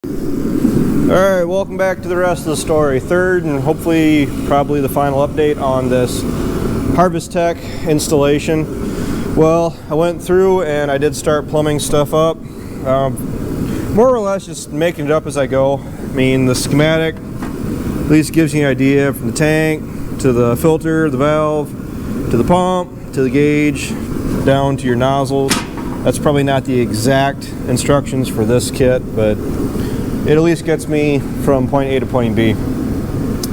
Alright, welcome back to the rest of the story. Third and hopefully probably the final update on this Harvestec installation. Well, I went through and I did start plumbing stuff up. More or less just making it up as I go. I mean, the schematic at least gives you an idea from the tank to the filter, the valve, to the pump, to the gauge, down to your nozzles. That's probably not the exact instructions for this kit, but it at least gets me from point A to point B.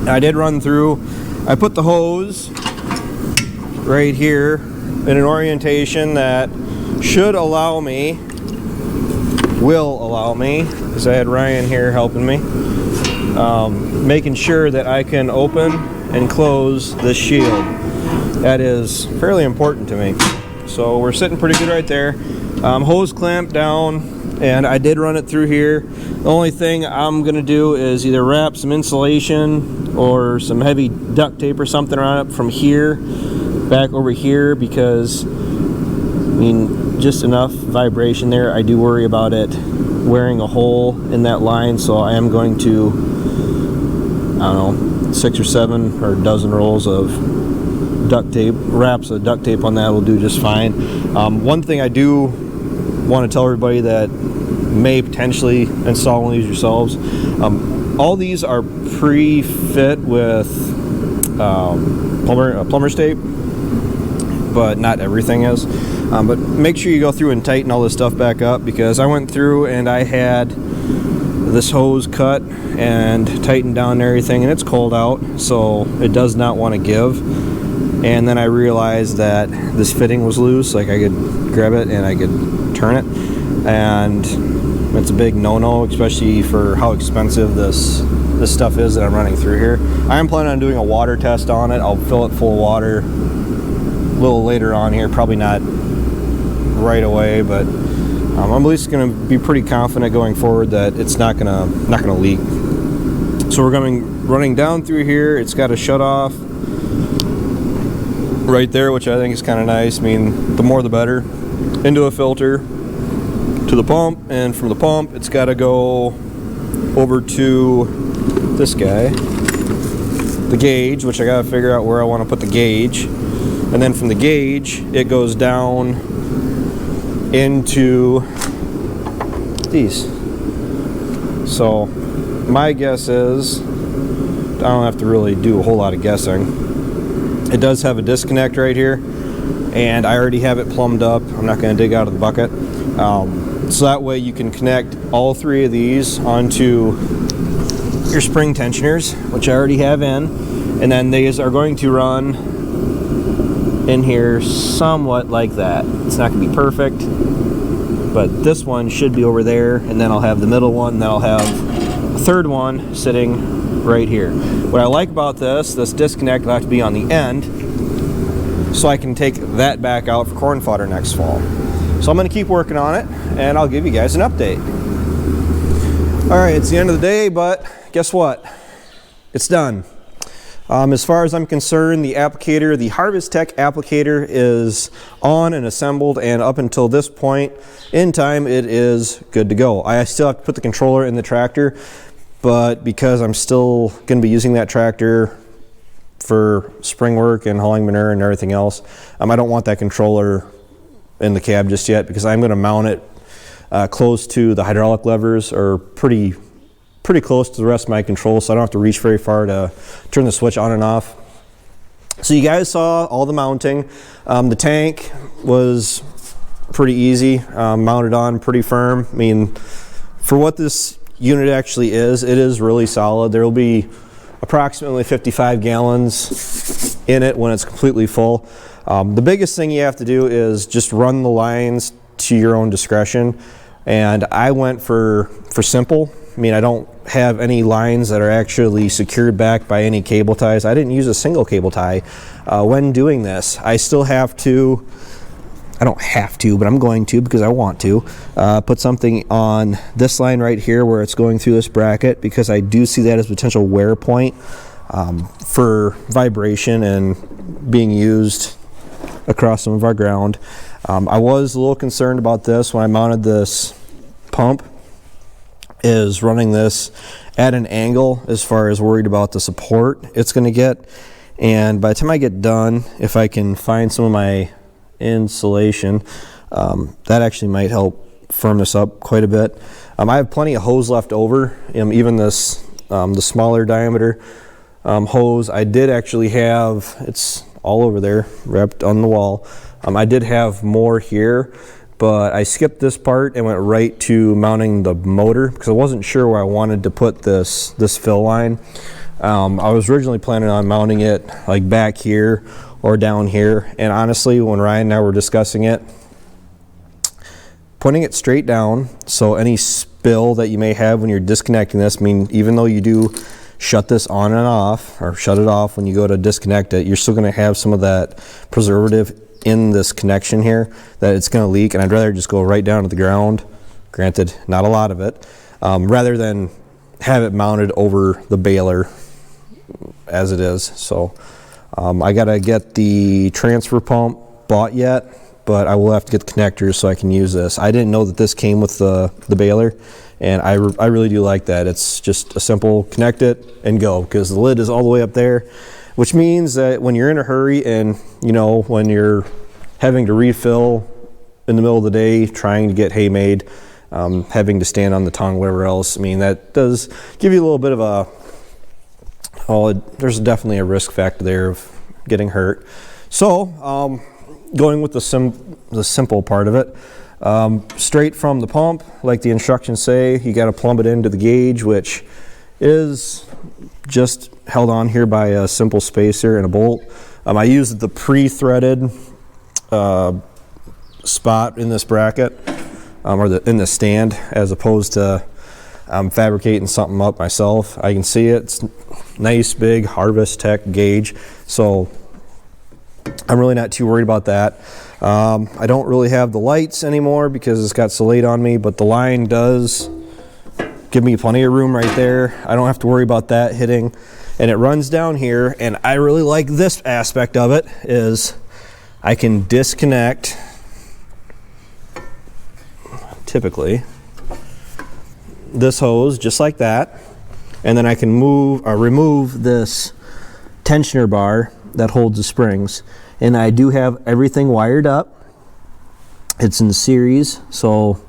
I did run through, I put the hose right here in an orientation that should allow me, will allow me, because I had Ryan here helping me, making sure that I can open and close this shield. That is fairly important to me. So we're sitting pretty good right there. Hose clamp down, and I did run it through here. The only thing I'm gonna do is either wrap some insulation or some heavy duct tape or something around it from here back over here, because I mean, just enough vibration there. I do worry about it wearing a hole in that line, so I am going to, I don't know, 6 or 7 or a dozen rolls of duct tape, wraps of duct tape on that will do just fine. One thing I do want to tell everybody that may potentially install one of these yourselves, all these are pre-fit with plumber's tape, but not everything is. But make sure you go through and tighten all this stuff back up, because I went through and I had this hose cut and tightened down and everything, and it's cold out, so it does not want to give. And then I realized that this fitting was loose, like I could grab it and I could turn it, and it's a big no-no, especially for how expensive this stuff is that I'm running through here. I am planning on doing a water test on it. I'll fill it full of water a little later on here, probably not right away, but I'm at least going to be pretty confident going forward that it's not gonna leak. So we're running down through here. It's got a shut off right there, which I think is kind of nice. I mean, the more the better. Into a filter, to the pump, and from the pump it's got to go over to this guy, the gauge, which I got to figure out where I want to put the gauge, and then from the gauge it goes down into these. So my guess is, I don't have to really do a whole lot of guessing. It does have a disconnect right here, and I already have it plumbed up. I'm not going to dig out of the bucket. So that way you can connect all 3 of these onto your spring tensioners, which I already have in, and then these are going to run in here somewhat like that. It's not going to be perfect, but this one should be over there, and then I'll have the middle one, and then I'll have a third one sitting right here. What I like about this disconnect will have to be on the end, so I can take that back out for corn fodder next fall. So I'm going to keep working on it, and I'll give you guys an update. Alright, it's the end of the day, but guess what? It's done. As far as I'm concerned, the applicator, the Harvestec applicator, is on and assembled, and up until this point in time, it is good to go. I still have to put the controller in the tractor, but because I'm still going to be using that tractor for spring work and hauling manure and everything else, I don't want that controller in the cab just yet, because I'm going to mount it close to the hydraulic levers, or pretty close to the rest of my control, so I don't have to reach very far to turn the switch on and off. So you guys saw all the mounting. The tank was pretty easy, mounted on pretty firm. I mean, for what this unit actually is, it is really solid. There will be approximately 55 gallons in it when it's completely full. The biggest thing you have to do is just run the lines to your own discretion, and I went for simple. I mean, I don't have any lines that are actually secured back by any cable ties. I didn't use a single cable tie when doing this. I still have to, I don't have to, but I'm going to, because I want to, put something on this line right here where it's going through this bracket, because I do see that as a potential wear point for vibration and being used across some of our ground. I was a little concerned about this when I mounted this pump, is running this at an angle as far as worried about the support it's going to get. And by the time I get done, if I can find some of my insulation, that actually might help firm this up quite a bit. I have plenty of hose left over, even this the smaller diameter hose. I did actually have, it's all over there wrapped on the wall. I did have more here, but I skipped this part and went right to mounting the motor because I wasn't sure where I wanted to put this fill line. I was originally planning on mounting it like back here or down here, and honestly, when Ryan and I were discussing it, putting it straight down, so any spill that you may have when you're disconnecting this, I mean, even though you do shut this on and off, or shut it off when you go to disconnect it, you're still going to have some of that preservative in this connection here that it's going to leak, and I'd rather just go right down to the ground, granted not a lot of it, rather than have it mounted over the baler as it is. So I got to get the transfer pump bought yet, but I will have to get the connectors so I can use this. I didn't know that this came with the baler, and I really do like that. It's just a simple connect it and go, because the lid is all the way up there, which means that when you're in a hurry and, you know, when you're having to refill in the middle of the day, trying to get hay made, having to stand on the tongue, whatever else, I mean, that does give you a little bit of a, there's definitely a risk factor there of getting hurt. So, going with the simple part of it, straight from the pump, like the instructions say, you got to plumb it into the gauge, which is just held on here by a simple spacer and a bolt. I used the pre-threaded spot in this bracket, or in the stand, as opposed to fabricating something up myself. I can see it. It's nice big Harvestec gauge, so I'm really not too worried about that. I don't really have the lights anymore because it's got so late on me, but the line does give me plenty of room right there. I don't have to worry about that hitting, and it runs down here. And I really like this aspect of it, is I can disconnect typically this hose just like that, and then I can remove this tensioner bar that holds the springs. And I do have everything wired up. It's in series, so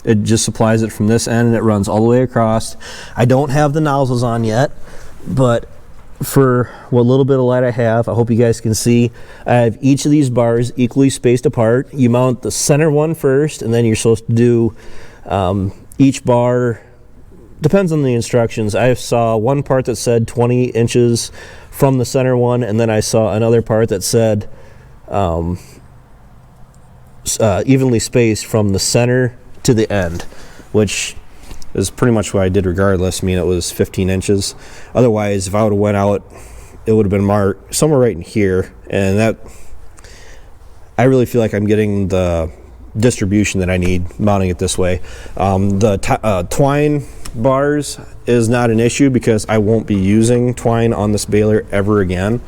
it just supplies it from this end and it runs all the way across. I don't have the nozzles on yet, but for what little bit of light I have, I hope you guys can see, I have each of these bars equally spaced apart. You mount the center one first, and then you're supposed to do each bar, depends on the instructions. I saw one part that said 20 inches from the center one, and then I saw another part that said evenly spaced from the center to the end, which is pretty much what I did regardless. I mean, it was 15 inches. Otherwise, if I would have went out, it would have been marked somewhere right in here, and that, I really feel like I'm getting the distribution that I need mounting it this way. The twine bars is not an issue because I won't be using twine on this baler ever again.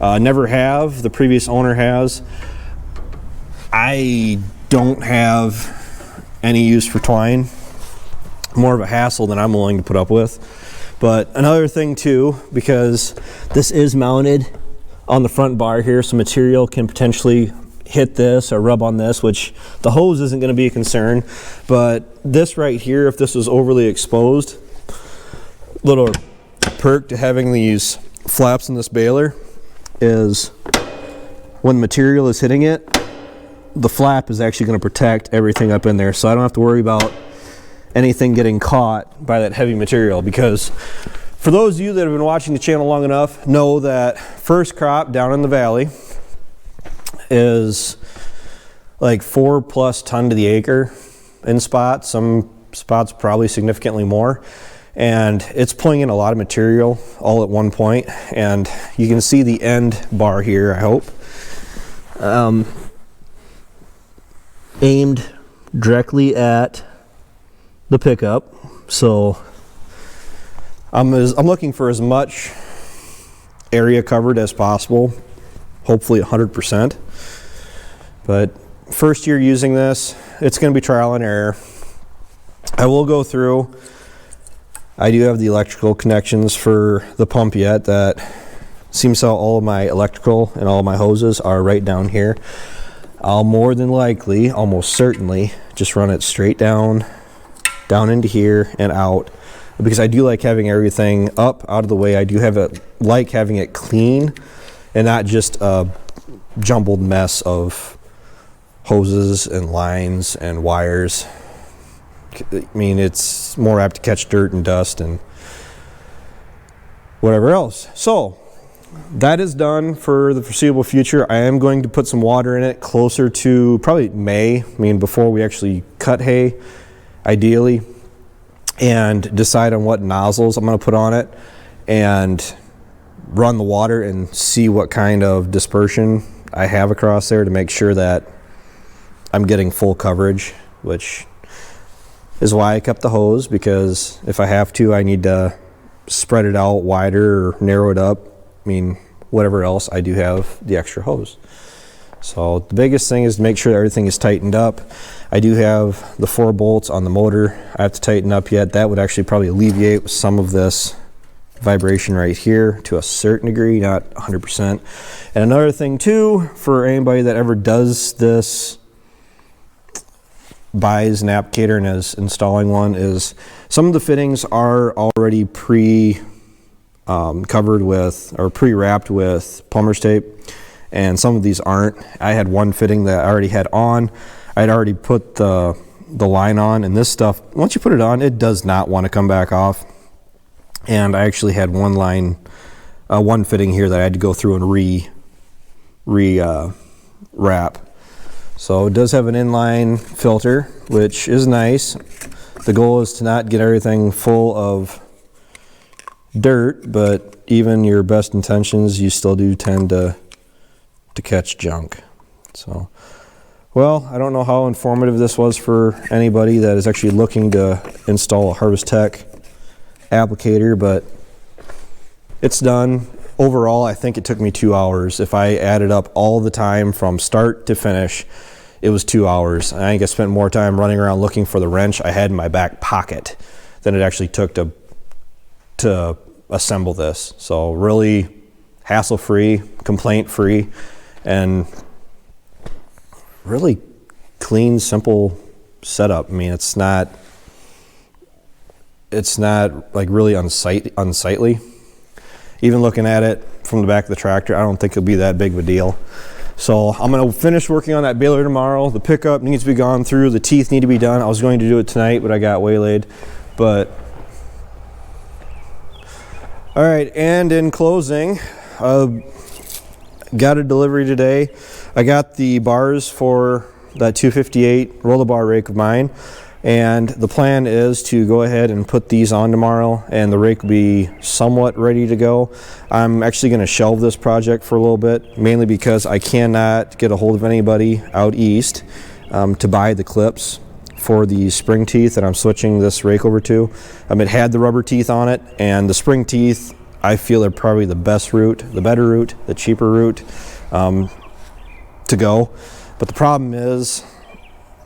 Never have. The previous owner has. I don't have any use for twine. More of a hassle than I'm willing to put up with. But another thing too, because this is mounted on the front bar here, so material can potentially hit this or rub on this, which the hose isn't going to be a concern. But this right here, if this was overly exposed, little perk to having these flaps in this baler is when material is hitting it, the flap is actually going to protect everything up in there, so I don't have to worry about anything getting caught by that heavy material. Because for those of you that have been watching the channel long enough, know that first crop down in the valley is like 4+ ton to the acre in spots. Some spots probably significantly more, and it's pulling in a lot of material all at one point. And you can see the end bar here, I hope, aimed directly at the pickup. So I'm looking for as much area covered as possible, hopefully 100%. But first year using this, it's going to be trial and error. I will go through I do have the electrical connections for the pump yet. That seems how all of my electrical and all of my hoses are right down here. I'll more than likely, almost certainly, just run it straight down into here and out, because I do like having everything up out of the way. I do like having it clean and not just a jumbled mess of hoses and lines and wires. I mean, it's more apt to catch dirt and dust and whatever else. So that is done for the foreseeable future. I am going to put some water in it closer to probably May, I mean before we actually cut hay, ideally, and decide on what nozzles I'm going to put on it and run the water and see what kind of dispersion I have across there to make sure that I'm getting full coverage, which is why I kept the hose, because if I have to, I need to spread it out wider or narrow it up. I mean, whatever else, I do have the extra hose. So the biggest thing is to make sure everything is tightened up. I do have the 4 bolts on the motor I have to tighten up yet. That would actually probably alleviate some of this vibration right here to a certain degree, not 100%. And another thing too, for anybody that ever does this, buys an applicator and is installing one, is some of the fittings are already covered with or pre-wrapped with plumber's tape, and some of these aren't. I had one fitting that I already had on. I'd already put the line on, and this stuff, once you put it on, it does not want to come back off. And I actually had one fitting here that I had to go through and wrap. So it does have an inline filter, which is nice. The goal is to not get everything full of dirt, but even your best intentions, you still do tend to catch junk. So, well, I don't know how informative this was for anybody that is actually looking to install a Harvestec applicator, but it's done. Overall, I think it took me 2 hours. If I added up all the time from start to finish, it was 2 hours. I think I spent more time running around looking for the wrench I had in my back pocket than it actually took to assemble this. So really hassle-free, complaint-free, and really clean, simple setup. I mean, it's not like really unsightly. Even looking at it from the back of the tractor, I don't think it'll be that big of a deal. So I'm going to finish working on that baler tomorrow. The pickup needs to be gone through. The teeth need to be done. I was going to do it tonight, but I got waylaid. But all right, and in closing, got a delivery today. I got the bars for that 258 roll-a-bar rake of mine, and the plan is to go ahead and put these on tomorrow, and the rake will be somewhat ready to go. I'm actually going to shelve this project for a little bit, mainly because I cannot get a hold of anybody out east to buy the clips for the spring teeth that I'm switching this rake over to. It had the rubber teeth on it, and the spring teeth I feel are probably the best route, the better route, the cheaper route to go. But the problem is,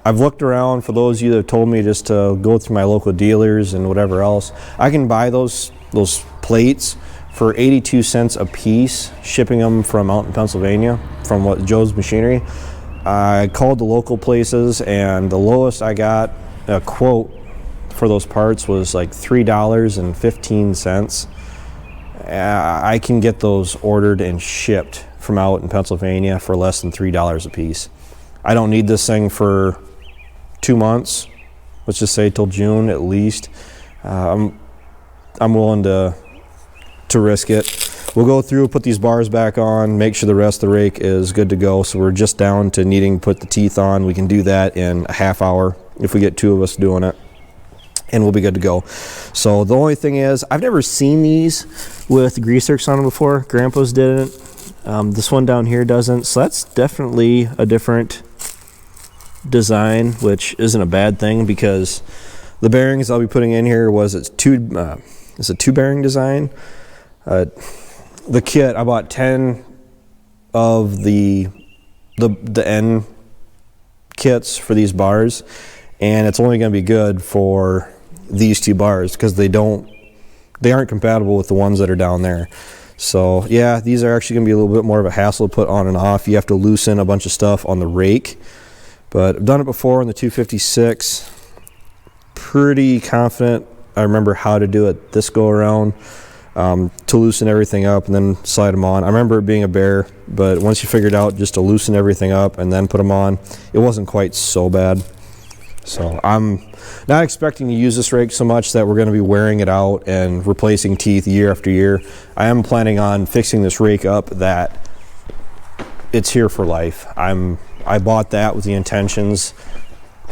I've looked around. For those of you that have told me just to go through my local dealers and whatever else, I can buy those plates for 82 cents a piece, shipping them from out in Pennsylvania, from Joe's Machinery. I called the local places, and the lowest I got a quote for those parts was like $3.15. I can get those ordered and shipped from out in Pennsylvania for less than $3 a piece. I don't need this thing for 2 months. Let's just say till June at least. I'm willing to risk it. We'll go through, put these bars back on, make sure the rest of the rake is good to go. So we're just down to needing to put the teeth on. We can do that in a half hour if we get 2 of us doing it, and we'll be good to go. So the only thing is, I've never seen these with grease zerks on them before. Grandpa's didn't. This one down here doesn't. So that's definitely a different design, which isn't a bad thing, because the bearings I'll be putting in here it's a 2-bearing design. The kit, I bought 10 of the end kits for these bars, and it's only going to be good for these 2 bars because they don't they aren't compatible with the ones that are down there. So yeah, these are actually going to be a little bit more of a hassle to put on and off. You have to loosen a bunch of stuff on the rake, but I've done it before on the 256. Pretty confident I remember how to do it this go around, to loosen everything up and then slide them on. I remember it being a bear, but once you figured out just to loosen everything up and then put them on, it wasn't quite so bad. So I'm not expecting to use this rake so much that we're going to be wearing it out and replacing teeth year after year. I am planning on fixing this rake up that it's here for life. I bought that with the intentions.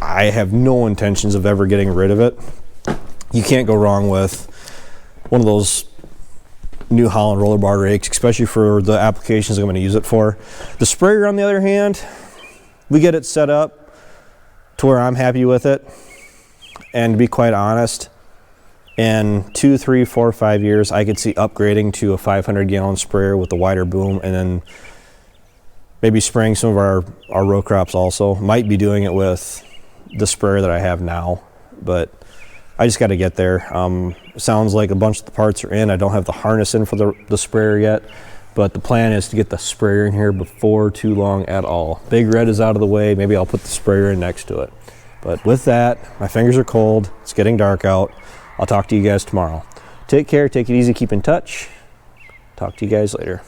I have no intentions of ever getting rid of it. You can't go wrong with one of those New Holland roller bar rakes, especially for the applications I'm going to use it for. The sprayer, on the other hand, we get it set up to where I'm happy with it, and to be quite honest, in 2, 3, 4, 5 years I could see upgrading to a 500-gallon sprayer with a wider boom, and then maybe spraying some of our row crops also. Might be doing it with the sprayer that I have now, but I just got to get there. Sounds like a bunch of the parts are in. I don't have the harness in for the sprayer yet, but the plan is to get the sprayer in here before too long at all. Big Red is out of the way. Maybe I'll put the sprayer in next to it. But with that, my fingers are cold. It's getting dark out. I'll talk to you guys tomorrow. Take care. Take it easy. Keep in touch. Talk to you guys later.